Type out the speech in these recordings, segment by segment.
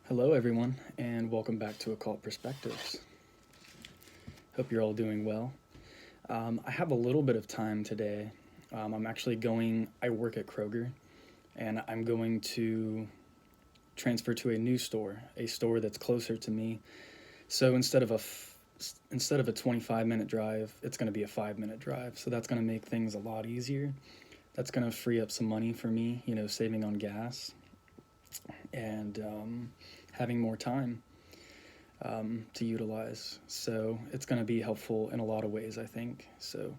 Hello everyone, and welcome back to Occult Perspectives. Hope you're all doing well. I have a little bit of time today. I work at Kroger, and I'm going to transfer to a new store, a store that's closer to me. So instead of a 25-minute drive, it's going to be a 5-minute drive. So that's going to make things a lot easier. That's going to free up some money for me, saving on gas and having more time to utilize. So it's going to be helpful in a lot of ways, I think. So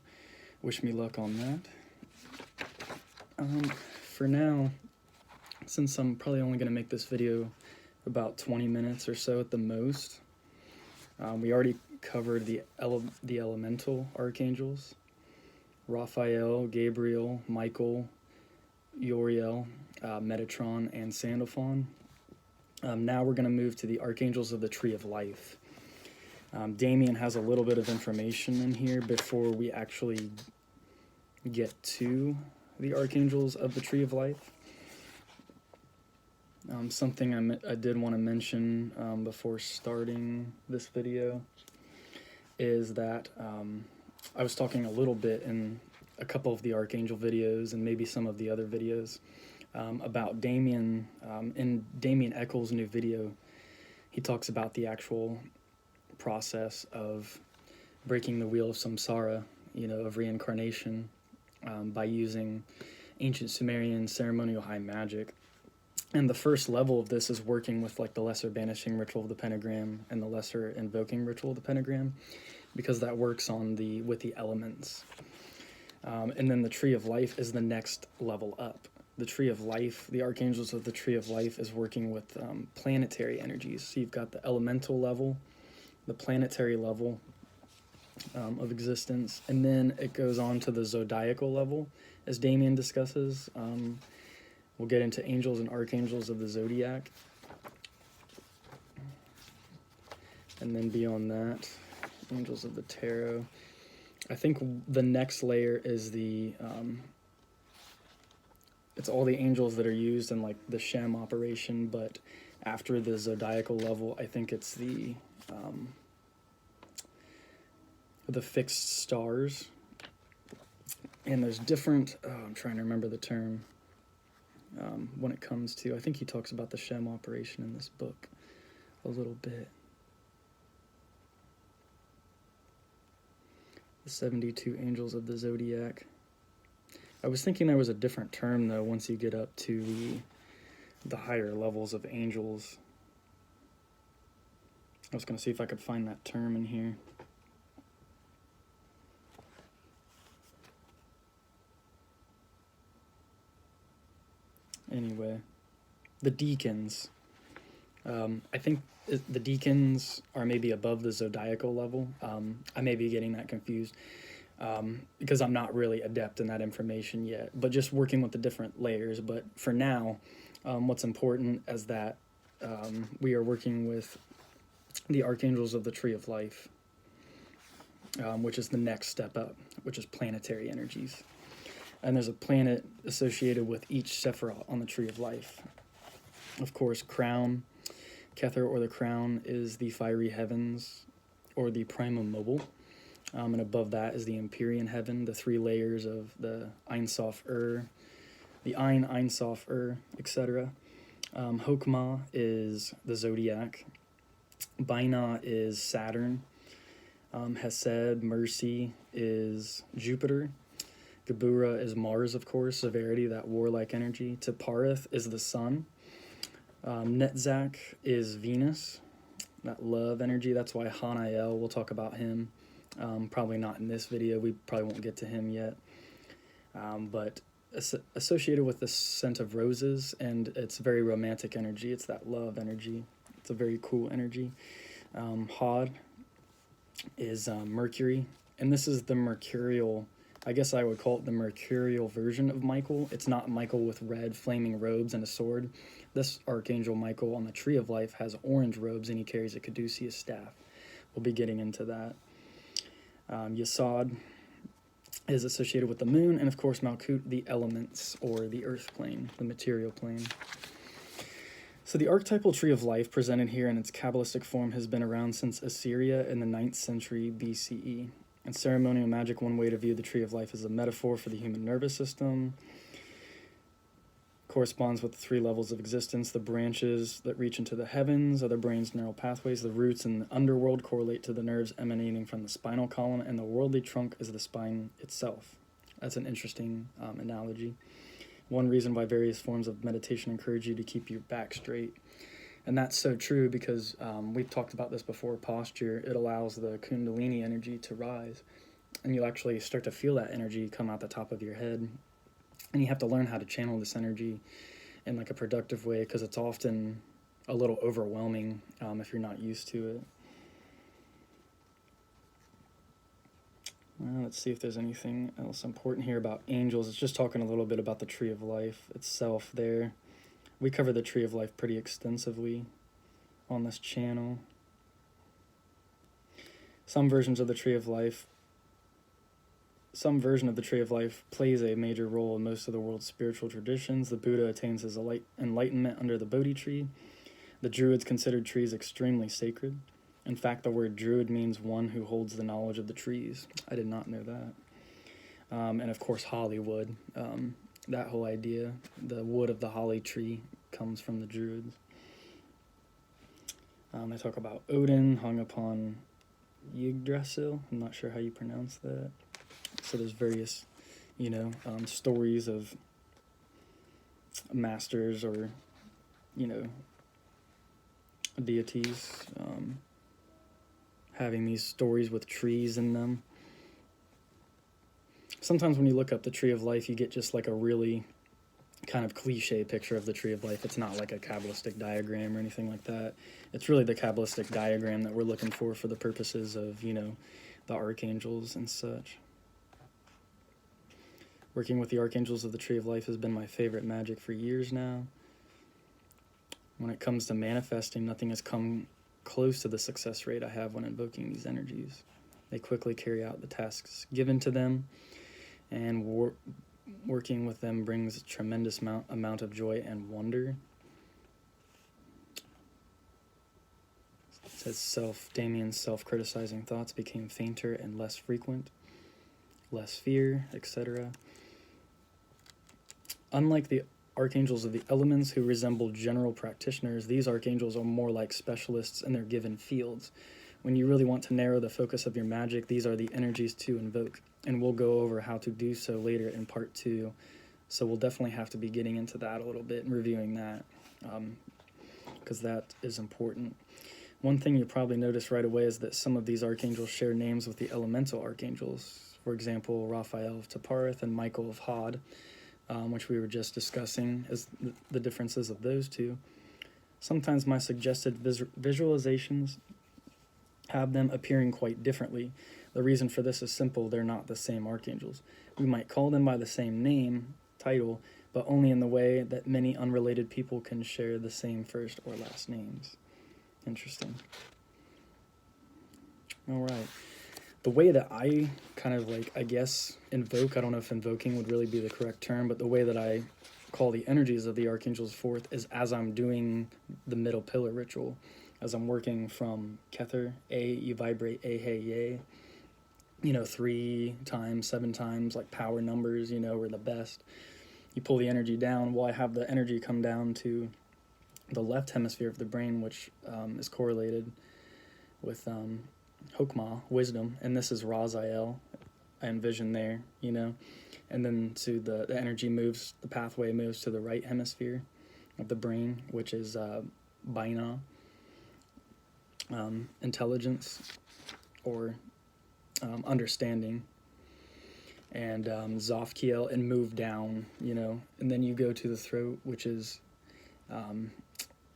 wish me luck on that. For now, since I'm probably only going to make this video about 20 minutes or so at the most, we already covered the elemental archangels: Raphael, Gabriel, Michael, Uriel, Metatron, and Sandalphon. Now we're going to move to the Archangels of the Tree of Life. Damien has a little bit of information in here before we actually get to the Archangels of the Tree of Life. Something I did want to mention before starting this video is that I was talking a little bit in a couple of the Archangel videos and maybe some of the other videos about Damien. In Damien Eccles' new video, he talks about the actual process of breaking the wheel of Samsara, of reincarnation, by using ancient Sumerian ceremonial high magic. And the first level of this is working with like the lesser banishing ritual of the pentagram and the lesser invoking ritual of the pentagram, because that works with the elements. And then the Tree of Life is the next level up. The Tree of Life, the Archangels of the Tree of Life, is working with planetary energies. So you've got the elemental level, the planetary level of existence, and then it goes on to the zodiacal level, as Damien discusses. We'll get into angels and archangels of the zodiac. And then beyond that, angels of the tarot. I think the next layer is it's all the angels that are used in like the Shem operation, but after the zodiacal level, I think it's the fixed stars. And there's different, I'm trying to remember the term when it comes to, I think he talks about the Shem operation in this book a little bit. The 72 angels of the zodiac. I was thinking there was a different term, though, once you get up to the higher levels of angels. I was going to see if I could find that term in here. Anyway, the deacons. I think the deacons are maybe above the zodiacal level. I may be getting that confused. Because I'm not really adept in that information yet, but just working with the different layers. But for now, what's important is that we are working with the Archangels of the Tree of Life, which is the next step up, which is planetary energies. And there's a planet associated with each Sephiroth on the Tree of Life. Of course, Crown, Kether, or the Crown, is the fiery heavens, or the primum mobile. And above that is the Empyrean heaven, the three layers of the Ein Sof the Ein Sof etc. Hokmah is the zodiac. Binah is Saturn. Hesed, mercy, is Jupiter. Geburah is Mars, of course, severity, that warlike energy. Tepareth is the sun. Netzach is Venus, that love energy. That's why Hanael, we'll talk about him. Probably not in this video. We probably won't get to him yet. But associated with the scent of roses, and it's very romantic energy. It's that love energy. It's a very cool energy. Hod is Mercury, and this is the mercurial, I guess I would call it the mercurial version of Michael. It's not Michael with red flaming robes and a sword. This Archangel Michael on the Tree of Life has orange robes, and he carries a caduceus staff. We'll be getting into that. Yasad is associated with the moon, and of course Malkut, the elements, or the earth plane, the material plane. So the archetypal tree of life presented here in its Kabbalistic form has been around since Assyria in the 9th century BCE. In ceremonial magic, one way to view the tree of life is a metaphor for the human nervous system. Corresponds with the 3 levels of existence. The branches that reach into the heavens are the brain's neural pathways. The roots in the underworld correlate to the nerves emanating from the spinal column, and the worldly trunk is the spine itself. That's an interesting analogy. One reason why various forms of meditation encourage you to keep your back straight. And that's so true because we've talked about this before, posture. It allows the kundalini energy to rise. And you actually start to feel that energy come out the top of your head. And you have to learn how to channel this energy in like a productive way because it's often a little overwhelming if you're not used to it. Let's see if there's anything else important here about angels. It's just talking a little bit about the tree of life itself there. We cover the tree of life pretty extensively on this channel. Some version of the tree of life plays a major role in most of the world's spiritual traditions. The Buddha attains his enlightenment under the Bodhi tree. The Druids considered trees extremely sacred. In fact, the word druid means one who holds the knowledge of the trees. I did not know that. And of course, Hollywood. That whole idea, the wood of the holly tree comes from the Druids. They talk about Odin hung upon Yggdrasil. I'm not sure how you pronounce that. So there's various, stories of masters or, deities having these stories with trees in them. Sometimes when you look up the tree of life, you get just like a really kind of cliche picture of the tree of life. It's not like a Kabbalistic diagram or anything like that. It's really the Kabbalistic diagram that we're looking for the purposes of, the archangels and such. Working with the archangels of the tree of life has been my favorite magic for years now. When it comes to manifesting, nothing has come close to the success rate I have when invoking these energies. They quickly carry out the tasks given to them, and working with them brings a tremendous amount of joy and wonder. It says Damien's self-criticizing thoughts became fainter and less frequent, less fear, etc. Unlike the archangels of the elements who resemble general practitioners, these archangels are more like specialists in their given fields. When you really want to narrow the focus of your magic, these are the energies to invoke, and we'll go over how to do so later in part 2. So we'll definitely have to be getting into that a little bit and reviewing that, because that is important. One thing you'll probably notice right away is that some of these archangels share names with the elemental archangels. For example, Raphael of Taparith and Michael of Hod, which we were just discussing, as the differences of those two. Sometimes my suggested visualizations have them appearing quite differently. The reason for this is simple: they're not the same archangels. We might call them by the same name, title, but only in the way that many unrelated people can share the same first or last names. Interesting. All right. The way that I kind of invoke, I don't know if invoking would really be the correct term, but the way that I call the energies of the archangels forth is as I'm doing the middle pillar ritual. As I'm working from Kether, A, you vibrate A, hey, yay. 3 times, 7 times, like power numbers, were the best. You pull the energy down. Well, I have the energy come down to the left hemisphere of the brain, which is correlated with Hokmah, wisdom, and this is Raziel, I envision there, and then to the energy moves, the pathway moves to the right hemisphere of the brain, which is Binah, intelligence, or understanding, and Zofkiel, and move down, and then you go to the throat, which is,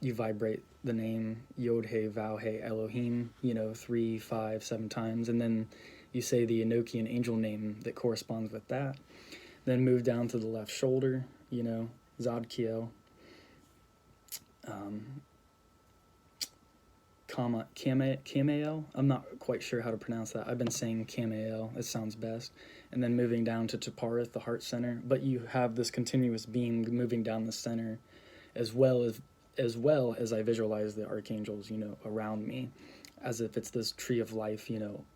you vibrate the name Yod He Vav He Elohim, 3, 5, 7 times, and then you say the Enochian angel name that corresponds with that. Then move down to the left shoulder, Zadkiel, Kamael. I'm not quite sure how to pronounce that. I've been saying Kamael. It sounds best. And then moving down to Taparith, the heart center. But you have this continuous beam moving down the center, as well as as well as I visualize the archangels, around me, as if it's this tree of life,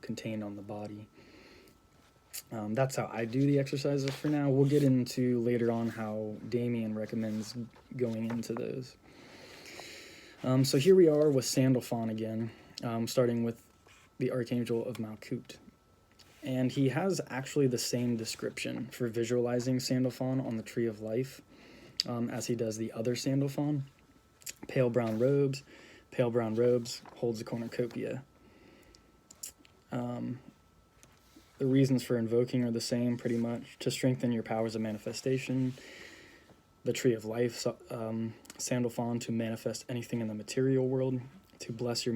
contained on the body. That's how I do the exercises for now. We'll get into later on how Damien recommends going into those. So here we are with Sandalphon again, starting with the Archangel of Malkut. And he has actually the same description for visualizing Sandalphon on the Tree of Life as he does the other Sandalphon. Pale brown robes, holds a cornucopia. The reasons for invoking are the same, pretty much. To strengthen your powers of manifestation. The Tree of Life, Sandalphon, to manifest anything in the material world. To bless your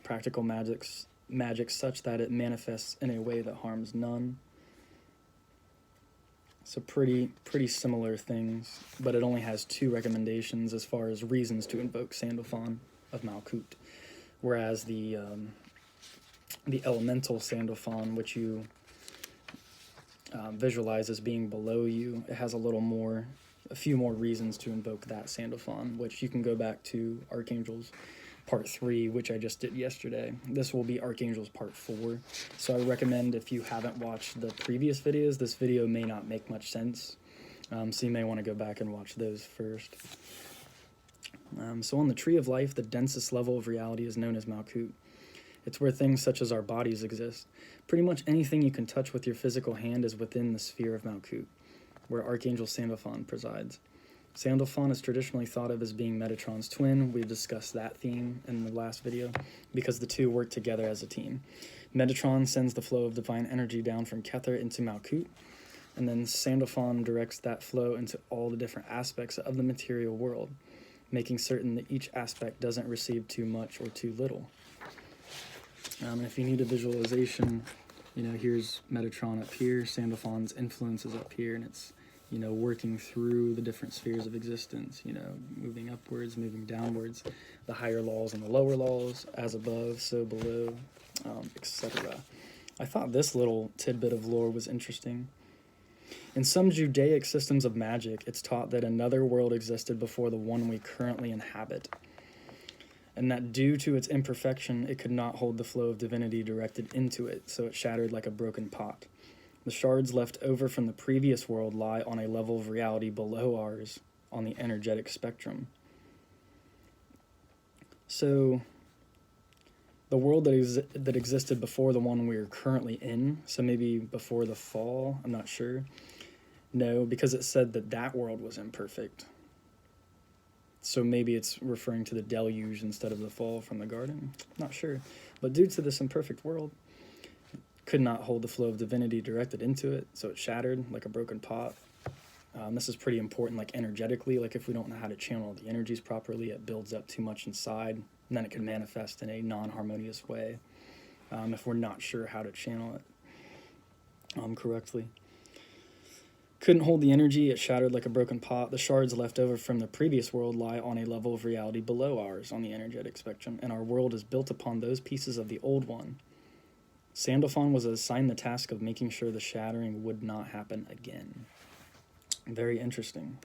practical magic such that it manifests in a way that harms none. So pretty similar things, but it only has 2 recommendations as far as reasons to invoke Sandalphon of Malkut. Whereas the elemental Sandalphon, which you visualize as being below you, it has a few more reasons to invoke that Sandalphon, which you can go back to Archangels Part 3, which I just did yesterday. This will be Archangels Part 4, so I recommend, if you haven't watched the previous videos, this video may not make much sense, so you may want to go back and watch those first. So on the Tree of Life, the densest level of reality is known as Malkut. It's where things such as our bodies exist. Pretty much anything you can touch with your physical hand is within the sphere of Malkut, where Archangel Sandalphon presides. Sandalphon is traditionally thought of as being Metatron's twin. We discussed that theme in the last video, because the two work together as a team. Metatron sends the flow of divine energy down from Kether into Malkut, and then Sandalphon directs that flow into all the different aspects of the material world, making certain that each aspect doesn't receive too much or too little. And if you need a visualization, here's Metatron up here, Sandalphon's influence is up here, and it's, working through the different spheres of existence, moving upwards, moving downwards, the higher laws and the lower laws, as above, so below, etc. I thought this little tidbit of lore was interesting. In some Judaic systems of magic, it's taught that another world existed before the one we currently inhabit, and that due to its imperfection, it could not hold the flow of divinity directed into it, so it shattered like a broken pot. The shards left over from the previous world lie on a level of reality below ours on the energetic spectrum. So, the world that existed before the one we are currently in, so maybe before the fall, I'm not sure. No, because it said that world was imperfect. So maybe it's referring to the deluge instead of the fall from the garden. Not sure. But due to this imperfect world, could not hold the flow of divinity directed into it, so it shattered like a broken pot. This is pretty important, like energetically, like if we don't know how to channel the energies properly, it builds up too much inside, and then it can manifest in a non-harmonious way if we're not sure how to channel it correctly. Couldn't hold the energy, it shattered like a broken pot. The shards left over from the previous world lie on a level of reality below ours on the energetic spectrum, and our world is built upon those pieces of the old one. Sandalphon was assigned the task of making sure the shattering would not happen again. Very interesting.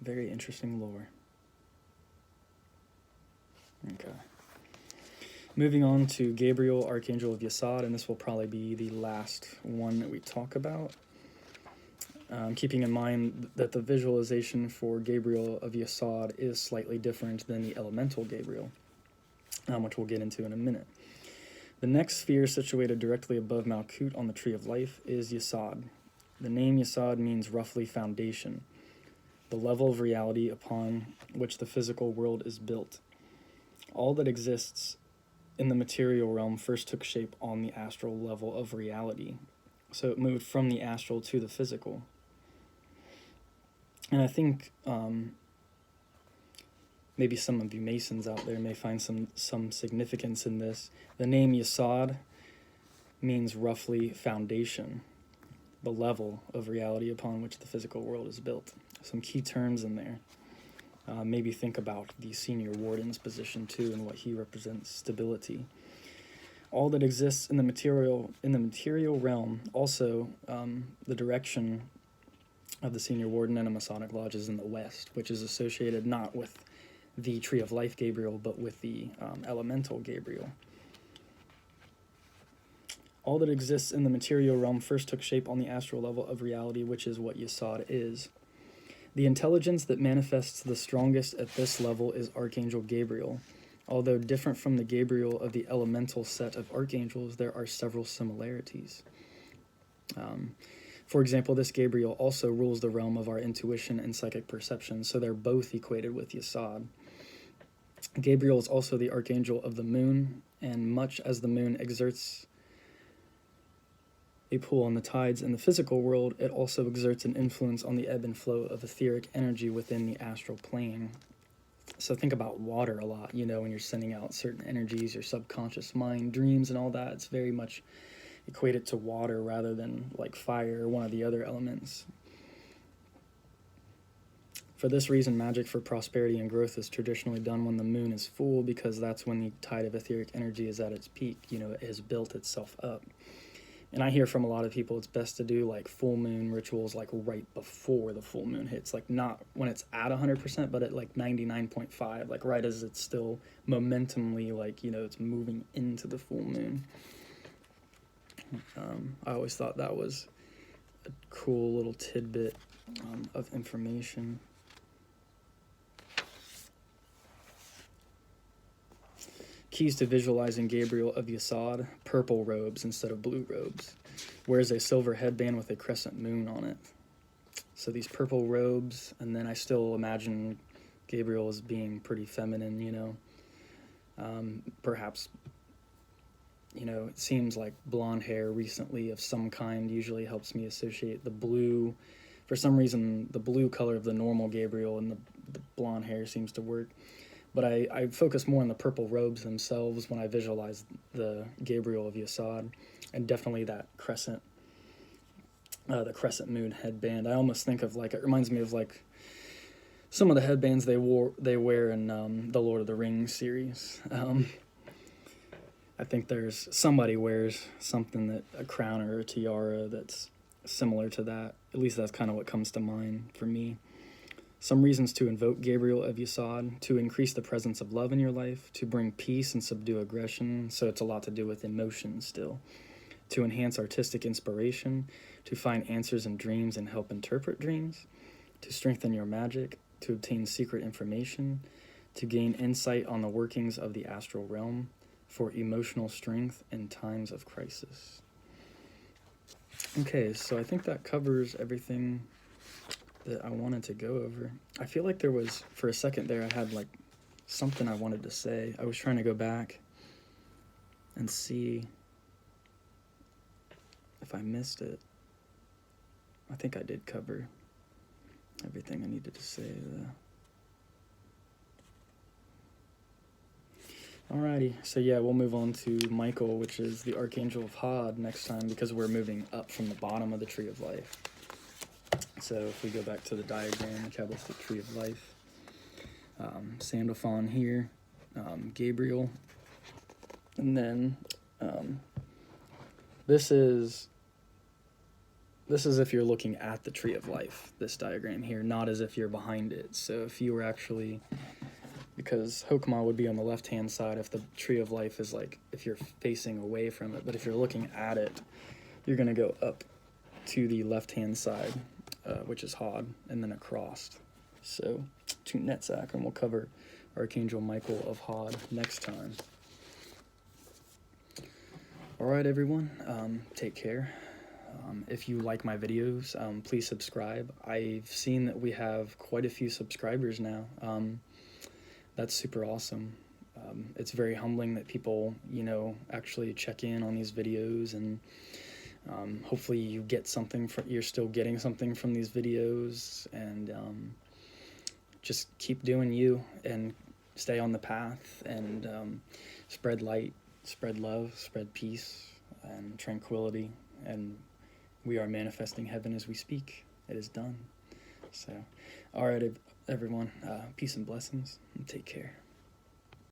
Very interesting lore. Okay. Moving on to Gabriel, Archangel of Yasad, and this will probably be the last one that we talk about. Keeping in mind that the visualization for Gabriel of Yasad is slightly different than the elemental Gabriel, which we'll get into in a minute. The next sphere situated directly above Malkut on the Tree of Life is Yasad. The name Yasad means roughly foundation, the level of reality upon which the physical world is built. All that exists in the material realm first took shape on the astral level of reality, so it moved from the astral to the physical. And I think maybe some of you Masons out there may find some significance in this. The name Yasad means roughly foundation, the level of reality upon which the physical world is built. Some key terms in there. Maybe think about the senior warden's position too, and what he represents: stability. All that exists in the material realm, also the direction of the senior warden and a Masonic lodge is in the west, which is associated not with the Tree of Life Gabriel, but with the elemental Gabriel. All that exists in the material realm first took shape on the astral level of reality, which is what Yasad is. The intelligence that manifests the strongest at this level is Archangel Gabriel. Although different from the Gabriel of the elemental set of archangels, there are several similarities. For example, this Gabriel also rules the realm of our intuition and psychic perception, so they're both equated with Yasad. Gabriel is also the archangel of the moon, and much as the moon exerts a pull on the tides in the physical world, it also exerts an influence on the ebb and flow of etheric energy within the astral plane. So think about water a lot, you know, when you're sending out certain energies, your subconscious mind, dreams and all that, it's very much equated to water rather than like fire or one of the other elements. For this reason, magic for prosperity and growth is traditionally done when the moon is full, because that's when the tide of etheric energy is at its peak, you know, it has built itself up. And I hear from a lot of people it's best to do like full moon rituals like right before the full moon hits, like not when it's at 100%, but at like 99.5, like right as it's still momentumly, like, you know, it's moving into the full moon. I always thought that was a cool little tidbit of information. Keys to visualizing Gabriel of Yasad: purple robes instead of blue robes. Wears a silver headband with a crescent moon on it. So these purple robes, and then I still imagine Gabriel as being pretty feminine, you know. Perhaps, you know, it seems like blonde hair recently of some kind usually helps me associate the blue. For some reason, the blue color of the normal Gabriel and the blonde hair seems to work. But I focus more on the purple robes themselves when I visualize the Gabriel of Yasad, and definitely that crescent, the crescent moon headband. I almost think of like, it reminds me of like some of the headbands they wear in the Lord of the Rings series. I think there's somebody wears something that a crown or a tiara that's similar to that. At least that's kind of what comes to mind for me. Some reasons to invoke Gabriel of Yasad: to increase the presence of love in your life, to bring peace and subdue aggression, so it's a lot to do with emotions still, to enhance artistic inspiration, to find answers in dreams and help interpret dreams, to strengthen your magic, to obtain secret information, to gain insight on the workings of the astral realm, for emotional strength in times of crisis. Okay, so I think that covers everything that I wanted to go over. I feel like there was, for a second there, I had like something I wanted to say. I was trying to go back and see if I missed it. I think I did cover everything I needed to say though. Alrighty, so yeah, we'll move on to Michael, which is the Archangel of Hod, next time, because we're moving up from the bottom of the Tree of Life. So if we go back to the diagram, the Kabbalistic Tree of Life, Sandalphon here, Gabriel, and then this is if you're looking at the Tree of Life, this diagram here, not as if you're behind it. So if you were actually, because Hokmah would be on the left-hand side if the Tree of Life is like, if you're facing away from it, but if you're looking at it, you're going to go up to the left-hand side, which is Hod, and then across. So to Netzach, and we'll cover Archangel Michael of Hod next time. All right, everyone, take care. If you like my videos, please subscribe. I've seen that we have quite a few subscribers now. That's super awesome. It's very humbling that people, you know, actually check in on these videos, and hopefully you get something you're still getting something from these videos, and just keep doing you and stay on the path, and spread light, spread love, spread peace and tranquility, and we are manifesting heaven as we speak. It is done. So, all right, everyone, peace and blessings, and take care.